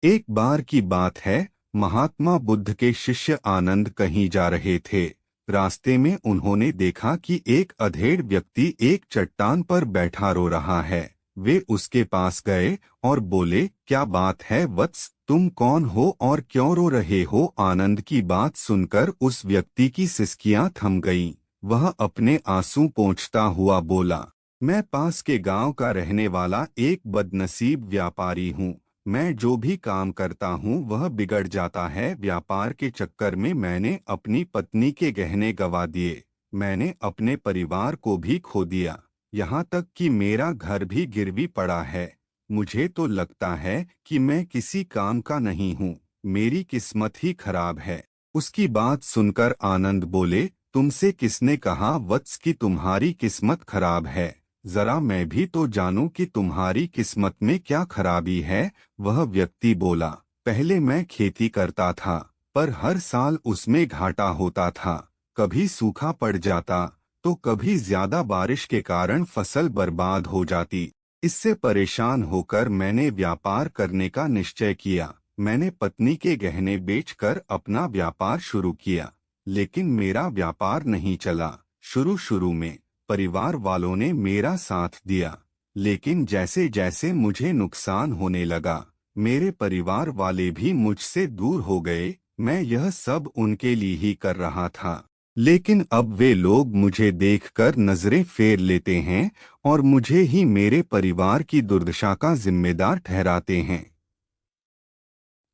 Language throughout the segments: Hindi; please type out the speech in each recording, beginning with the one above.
एक बार की बात है, महात्मा बुद्ध के शिष्य आनंद कहीं जा रहे थे। रास्ते में उन्होंने देखा कि एक अधेड़ व्यक्ति एक चट्टान पर बैठा रो रहा है। वे उसके पास गए और बोले, क्या बात है वत्स, तुम कौन हो और क्यों रो रहे हो? आनंद की बात सुनकर उस व्यक्ति की सिसकियां थम गईं। वह अपने आंसू पोंछता हुआ बोला, मैं पास के गांव का रहने वाला एक बदनसीब व्यापारी हूँ। मैं जो भी काम करता हूँ वह बिगड़ जाता है। व्यापार के चक्कर में मैंने अपनी पत्नी के गहने गंवा दिए। मैंने अपने परिवार को भी खो दिया। यहाँ तक कि मेरा घर भी गिरवी पड़ा है। मुझे तो लगता है कि मैं किसी काम का नहीं हूँ। मेरी किस्मत ही खराब है। उसकी बात सुनकर आनंद बोले, तुमसे किसने कहा वत्स कि तुम्हारी किस्मत खराब है? जरा मैं भी तो जानूं कि तुम्हारी किस्मत में क्या खराबी है। वह व्यक्ति बोला, पहले मैं खेती करता था, पर हर साल उसमें घाटा होता था। कभी सूखा पड़ जाता तो कभी ज्यादा बारिश के कारण फसल बर्बाद हो जाती। इससे परेशान होकर मैंने व्यापार करने का निश्चय किया। मैंने पत्नी के गहने बेचकर अपना व्यापार शुरू किया, लेकिन मेरा व्यापार नहीं चला। शुरू शुरू में परिवार वालों ने मेरा साथ दिया, लेकिन जैसे जैसे मुझे नुकसान होने लगा, मेरे परिवार वाले भी मुझसे दूर हो गए। मैं यह सब उनके लिए ही कर रहा था, लेकिन अब वे लोग मुझे देखकर नजरें फेर लेते हैं और मुझे ही मेरे परिवार की दुर्दशा का जिम्मेदार ठहराते हैं।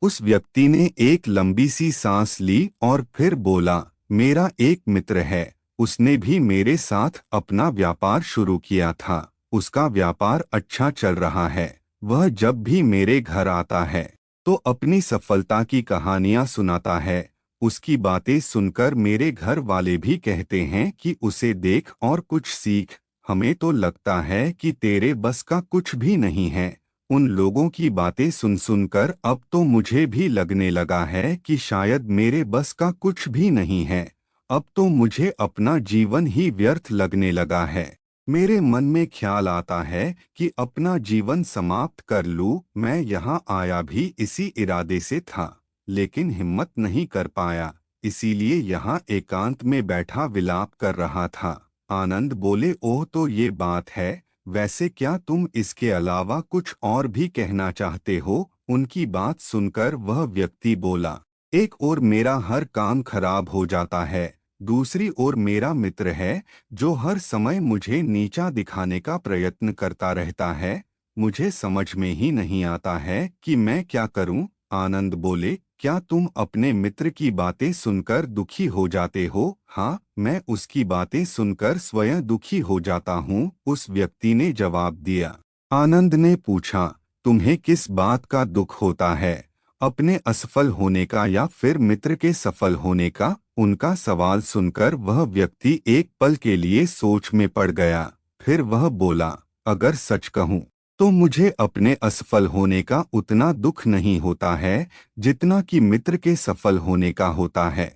उस व्यक्ति ने एक लंबी सी सांस ली और फिर बोला, मेरा एक मित्र है, उसने भी मेरे साथ अपना व्यापार शुरू किया था। उसका व्यापार अच्छा चल रहा है। वह जब भी मेरे घर आता है तो अपनी सफलता की कहानियां सुनाता है। उसकी बातें सुनकर मेरे घर वाले भी कहते हैं कि उसे देख और कुछ सीख। हमें तो लगता है कि तेरे बस का कुछ भी नहीं है। उन लोगों की बातें सुन सुनकर अब तो मुझे भी लगने लगा है कि शायद मेरे बस का कुछ भी नहीं है। अब तो मुझे अपना जीवन ही व्यर्थ लगने लगा है। मेरे मन में ख्याल आता है कि अपना जीवन समाप्त कर लूं। मैं यहाँ आया भी इसी इरादे से था, लेकिन हिम्मत नहीं कर पाया, इसीलिए यहाँ एकांत में बैठा विलाप कर रहा था। आनंद बोले, ओह तो ये बात है। वैसे क्या तुम इसके अलावा कुछ और भी कहना चाहते हो? उनकी बात सुनकर वह व्यक्ति बोला, एक ओर मेरा हर काम खराब हो जाता है, दूसरी ओर मेरा मित्र है जो हर समय मुझे नीचा दिखाने का प्रयत्न करता रहता है। मुझे समझ में ही नहीं आता है कि मैं क्या करूं। आनंद बोले, क्या तुम अपने मित्र की बातें सुनकर दुखी हो जाते हो? हाँ, मैं उसकी बातें सुनकर स्वयं दुखी हो जाता हूँ, उस व्यक्ति ने जवाब दिया। आनंद ने पूछा, तुम्हें किस बात का दुख होता है? अपने असफल होने का या फिर मित्र के सफल होने का? उनका सवाल सुनकर वह व्यक्ति एक पल के लिए सोच में पड़ गया। फिर वह बोला, अगर सच कहूँ तो मुझे अपने असफल होने का उतना दुख नहीं होता है जितना कि मित्र के सफल होने का होता है।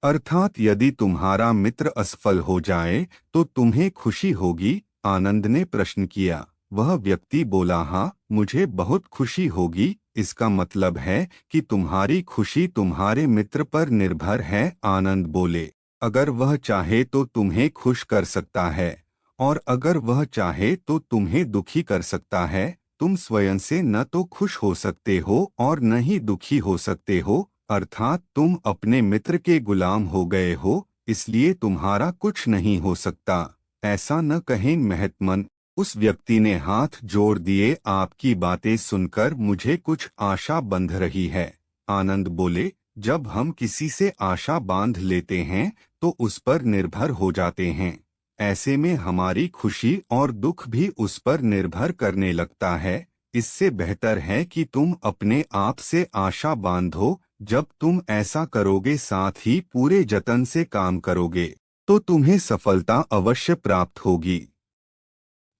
अर्थात यदि तुम्हारा मित्र असफल हो जाए तो तुम्हें खुशी होगी? आनंद ने प्रश्न किया। वह व्यक्ति बोला, हाँ, मुझे बहुत खुशी होगी। इसका मतलब है कि तुम्हारी खुशी तुम्हारे मित्र पर निर्भर है। आनंद बोले, अगर वह चाहे तो तुम्हें खुश कर सकता है, और अगर वह चाहे तो तुम्हें दुखी कर सकता है। तुम स्वयं से न तो खुश हो सकते हो और न ही दुखी हो सकते हो, अर्थात तुम अपने मित्र के गुलाम हो गए हो, इसलिए तुम्हारा कुछ नहीं हो सकता। ऐसा न कहें महत्मन। उस व्यक्ति ने हाथ जोड़ दिए, आपकी बातें सुनकर मुझे कुछ आशा बंध रही है। आनंद बोले, जब हम किसी से आशा बांध लेते हैं तो उस पर निर्भर हो जाते हैं। ऐसे में हमारी खुशी और दुख भी उस पर निर्भर करने लगता है। इससे बेहतर है कि तुम अपने आप से आशा बांधो। जब तुम ऐसा करोगे, साथ ही पूरे जतन से काम करोगे, तो तुम्हें सफलता अवश्य प्राप्त होगी।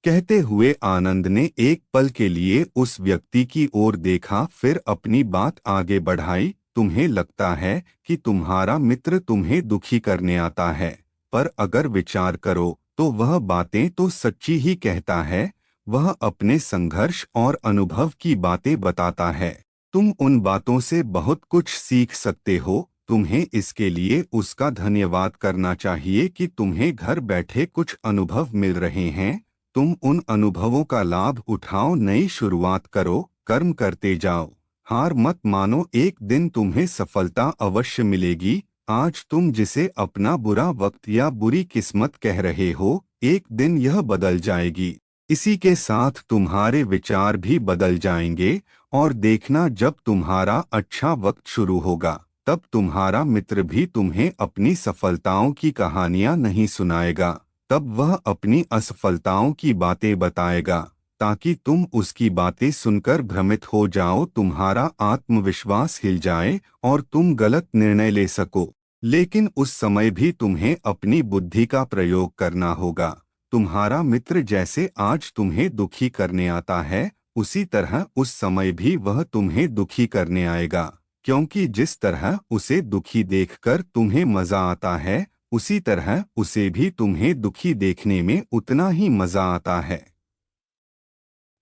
कहते हुए आनंद ने एक पल के लिए उस व्यक्ति की ओर देखा, फिर अपनी बात आगे बढ़ाई। तुम्हें लगता है कि तुम्हारा मित्र तुम्हें दुखी करने आता है, पर अगर विचार करो तो वह बातें तो सच्ची ही कहता है। वह अपने संघर्ष और अनुभव की बातें बताता है। तुम उन बातों से बहुत कुछ सीख सकते हो। तुम्हें इसके लिए उसका धन्यवाद करना चाहिए कि तुम्हें घर बैठे कुछ अनुभव मिल रहे हैं। तुम उन अनुभवों का लाभ उठाओ, नई शुरुआत करो, कर्म करते जाओ। हार मत मानो, एक दिन तुम्हें सफलता अवश्य मिलेगी। आज तुम जिसे अपना बुरा वक्त या बुरी किस्मत कह रहे हो, एक दिन यह बदल जाएगी। इसी के साथ तुम्हारे विचार भी बदल जाएंगे। और देखना, जब तुम्हारा अच्छा वक्त शुरू होगा, तब तुम्हारा मित्र भी तुम्हें अपनी सफलताओं की कहानियां नहीं सुनाएगा, तब वह अपनी असफलताओं की बातें बताएगा, ताकि तुम उसकी बातें सुनकर भ्रमित हो जाओ, तुम्हारा आत्मविश्वास हिल जाए और तुम गलत निर्णय ले सको। लेकिन उस समय भी तुम्हें अपनी बुद्धि का प्रयोग करना होगा। तुम्हारा मित्र जैसे आज तुम्हें दुखी करने आता है, उसी तरह उस समय भी वह तुम्हें दुखी करने आएगा, क्योंकि जिस तरह उसे दुखी देखकर तुम्हें मजा आता है, उसी तरह उसे भी तुम्हें दुखी देखने में उतना ही मजा आता है।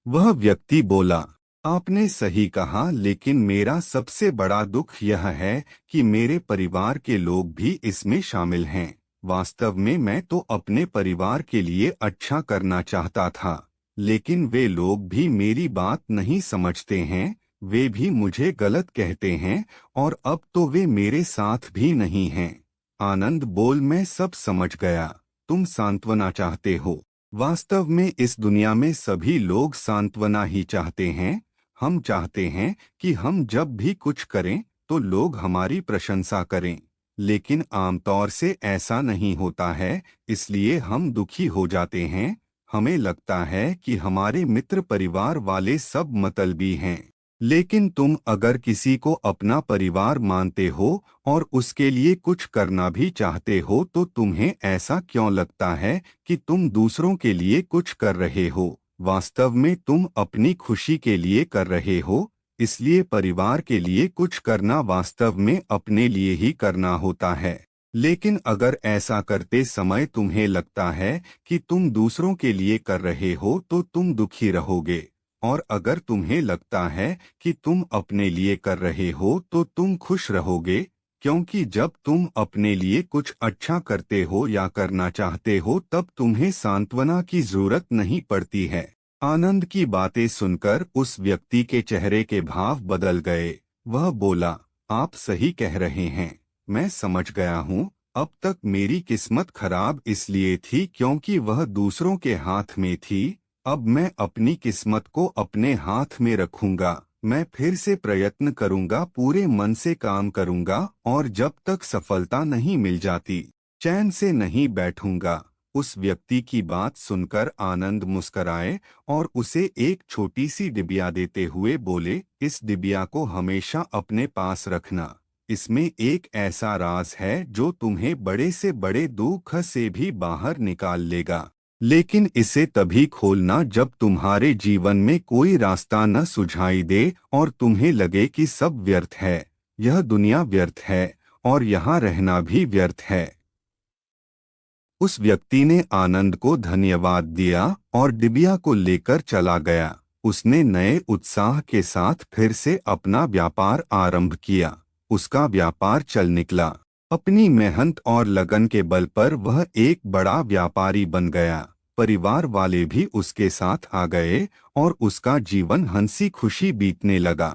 वह व्यक्ति बोला, आपने सही कहा, लेकिन मेरा सबसे बड़ा दुख यह है कि मेरे परिवार के लोग भी इसमें शामिल हैं। वास्तव में मैं तो अपने परिवार के लिए अच्छा करना चाहता था, लेकिन वे लोग भी मेरी बात नहीं समझते हैं। वे भी मुझे गलत कहते हैं और अब तो वे मेरे साथ भी नहीं हैं। आनंद बोल, मैं सब समझ गया। तुम सांत्वना चाहते हो। वास्तव में इस दुनिया में सभी लोग सांत्वना ही चाहते हैं। हम चाहते हैं कि हम जब भी कुछ करें तो लोग हमारी प्रशंसा करें, लेकिन आमतौर से ऐसा नहीं होता है, इसलिए हम दुखी हो जाते हैं। हमें लगता है कि हमारे मित्र परिवार वाले सब मतलबी हैं। लेकिन तुम अगर किसी को अपना परिवार मानते हो और उसके लिए कुछ करना भी चाहते हो, तो तुम्हें ऐसा क्यों लगता है कि तुम दूसरों के लिए कुछ कर रहे हो? वास्तव में तुम अपनी खुशी के लिए कर रहे हो। इसलिए परिवार के लिए कुछ करना वास्तव में अपने लिए ही करना होता है। लेकिन अगर ऐसा करते समय तुम्हें लगता है कि तुम दूसरों के लिए कर रहे हो, तो तुम दुखी रहोगे। और अगर तुम्हें लगता है कि तुम अपने लिए कर रहे हो, तो तुम खुश रहोगे, क्योंकि जब तुम अपने लिए कुछ अच्छा करते हो या करना चाहते हो, तब तुम्हें सांत्वना की जरूरत नहीं पड़ती है। आनंद की बातें सुनकर उस व्यक्ति के चेहरे के भाव बदल गए। वह बोला, आप सही कह रहे हैं, मैं समझ गया हूँ। अब तक मेरी किस्मत खराब इसलिए थी क्योंकि वह दूसरों के हाथ में थी। अब मैं अपनी किस्मत को अपने हाथ में रखूंगा। मैं फिर से प्रयत्न करूंगा, पूरे मन से काम करूंगा, और जब तक सफलता नहीं मिल जाती, चैन से नहीं बैठूंगा। उस व्यक्ति की बात सुनकर आनंद मुस्कराए और उसे एक छोटी सी डिबिया देते हुए बोले, इस डिबिया को हमेशा अपने पास रखना। इसमें एक ऐसा राज है जो तुम्हें बड़े से बड़े दुख से भी बाहर निकाल लेगा। लेकिन इसे तभी खोलना जब तुम्हारे जीवन में कोई रास्ता न सुझाई दे और तुम्हें लगे कि सब व्यर्थ है, यह दुनिया व्यर्थ है और यहाँ रहना भी व्यर्थ है। उस व्यक्ति ने आनंद को धन्यवाद दिया और डिबिया को लेकर चला गया। उसने नए उत्साह के साथ फिर से अपना व्यापार आरंभ किया। उसका व्यापार चल निकला। अपनी मेहनत और लगन के बल पर वह एक बड़ा व्यापारी बन गया। परिवार वाले भी उसके साथ आ गए और उसका जीवन हंसी खुशी बीतने लगा।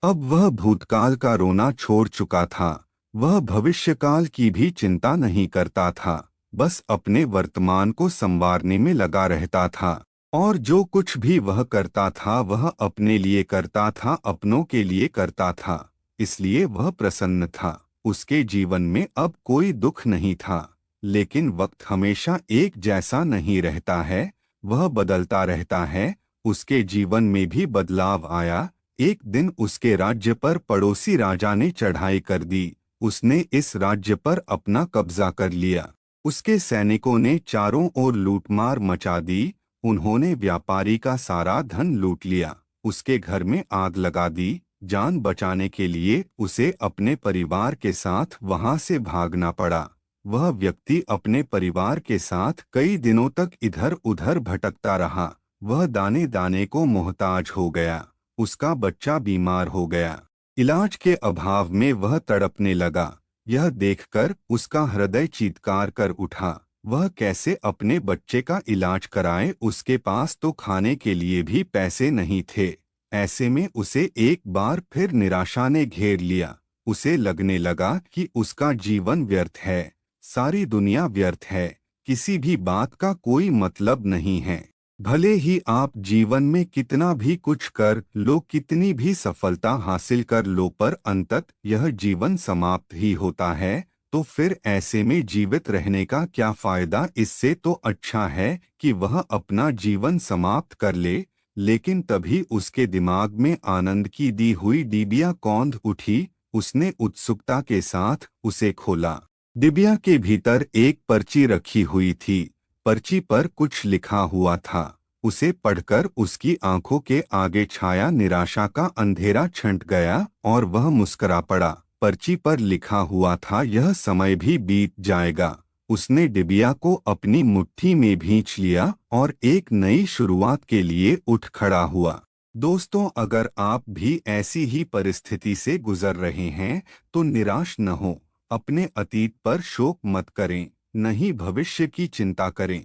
अब वह भूतकाल का रोना छोड़ चुका था। वह भविष्यकाल की भी चिंता नहीं करता था, बस अपने वर्तमान को संवारने में लगा रहता था। और जो कुछ भी वह करता था वह अपने लिए करता था, अपनों के लिए करता था। इसलिए वह प्रसन्न था। उसके जीवन में अब कोई दुख नहीं था। लेकिन वक्त हमेशा एक जैसा नहीं रहता है, वह बदलता रहता है। उसके जीवन में भी बदलाव आया। एक दिन उसके राज्य पर पड़ोसी राजा ने चढ़ाई कर दी। उसने इस राज्य पर अपना कब्जा कर लिया। उसके सैनिकों ने चारों ओर लूटमार मचा दी। उन्होंने व्यापारी का सारा धन लूट लिया। उसके घर में आग लगा दी। जान बचाने के लिए उसे अपने परिवार के साथ वहां से भागना पड़ा। वह व्यक्ति अपने परिवार के साथ कई दिनों तक इधर उधर भटकता रहा। वह दाने दाने को मोहताज हो गया। उसका बच्चा बीमार हो गया। इलाज के अभाव में वह तड़पने लगा। यह देखकर उसका हृदय चीत्कार कर उठा। वह कैसे अपने बच्चे का इलाज कराए, उसके पास तो खाने के लिए भी पैसे नहीं थे। ऐसे में उसे एक बार फिर निराशा ने घेर लिया। उसे लगने लगा कि उसका जीवन व्यर्थ है, सारी दुनिया व्यर्थ है, किसी भी बात का कोई मतलब नहीं है। भले ही आप जीवन में कितना भी कुछ कर लो, कितनी भी सफलता हासिल कर लो, पर अंतत यह जीवन समाप्त ही होता है। तो फिर ऐसे में जीवित रहने का क्या फायदा। इससे तो अच्छा है कि वह अपना जीवन समाप्त कर ले। लेकिन तभी उसके दिमाग में आनंद की दी हुई डिबिया कौंध उठी। उसने उत्सुकता के साथ उसे खोला। डिबिया के भीतर एक पर्ची रखी हुई थी। पर्ची पर कुछ लिखा हुआ था। उसे पढ़कर उसकी आंखों के आगे छाया निराशा का अंधेरा छंट गया और वह मुस्करा पड़ा। पर्ची पर लिखा हुआ था, यह समय भी बीत जाएगा। उसने डिबिया को अपनी मुट्ठी में भींच लिया और एक नई शुरुआत के लिए उठ खड़ा हुआ। दोस्तों, अगर आप भी ऐसी ही परिस्थिति से गुजर रहे हैं तो निराश न हो। अपने अतीत पर शोक मत करें, न ही भविष्य की चिंता करें।